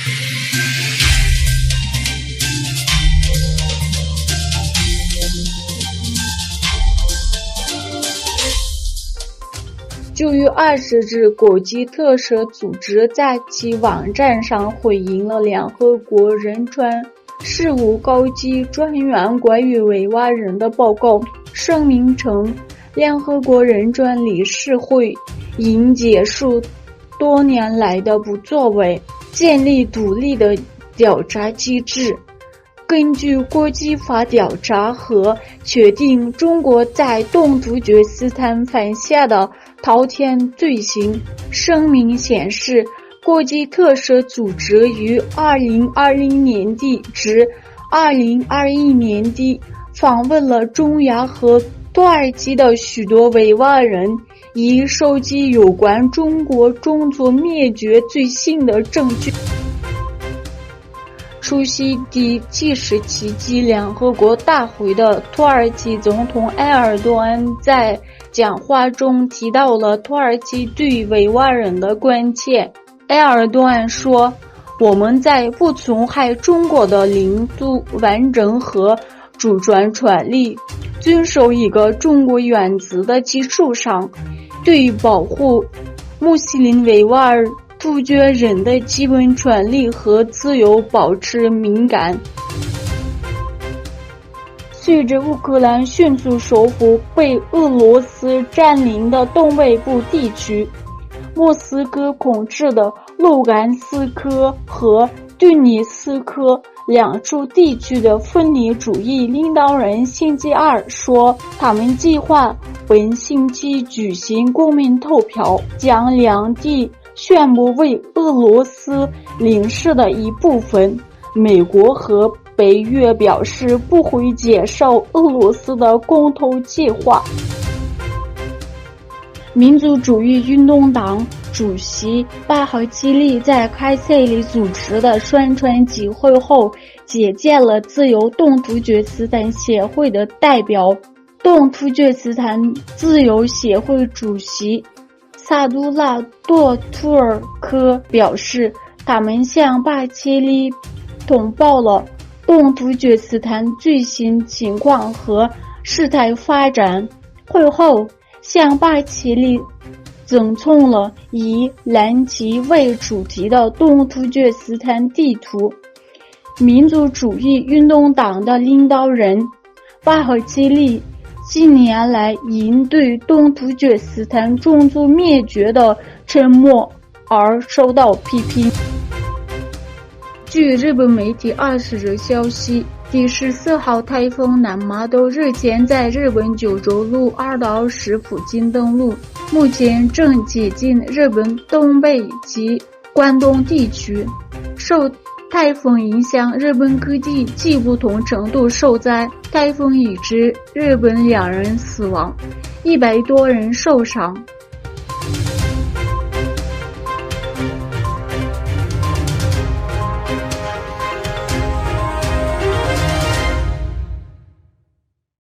9月20日，国际特赦组织在其网站上回应了联合国人权事务高级专员关于维吾尔人的报告，声明称，联合国人权理事会应结束多年来的不作为，建立独立的调查机制，根据国际法调查和确定中国在东突厥斯坦犯下的滔天罪行。声明显示，国际特赦组织于2020年底至2021年底访问了中亚和土耳其的许多维吾尔人，以收集有关中国种族灭绝罪行的证据。出席第77届联合国大会的土耳其总统埃尔多安在讲话中提到了土耳其对维吾尔人的关切。埃尔多安说，我们在不损害中国的领土完整和主权权利，遵守一个中国原则的基础上，对保护穆斯林维吾尔突厥人的基本权利和自由保持敏感。随着乌克兰迅速收复被俄罗斯占领的东北部地区，莫斯科控制的卢甘斯克和顿涅茨克两处地区的分离主义领导人星期二说，他们计划本星期举行公民投票，将两地宣布为俄罗斯领事的一部分。美国和北约表示不会接受俄罗斯的公投计划。民族主义运动党主席巴赫基利在开塞里组织的宣传集会后接见了自由东突厥斯坦协会的代表。东突厥斯坦自由协会主席萨杜拉多图尔科表示，他们向巴切利通报了东突厥斯坦最新情况和事态发展。会后向巴切利赠送了以蓝旗为主题的东突厥斯坦地图。民族主义运动党的领导人巴赫基利近年来因对东突厥斯坦种族灭绝的沉默而受到批评。据日本媒体20日消息，第14号台风南马都日前在日本九州路二岛市附近登陆，目前正接近日本东北及关东地区。受台风影响，日本各地既不同程度受灾，台风已致日本2人死亡，100多人受伤。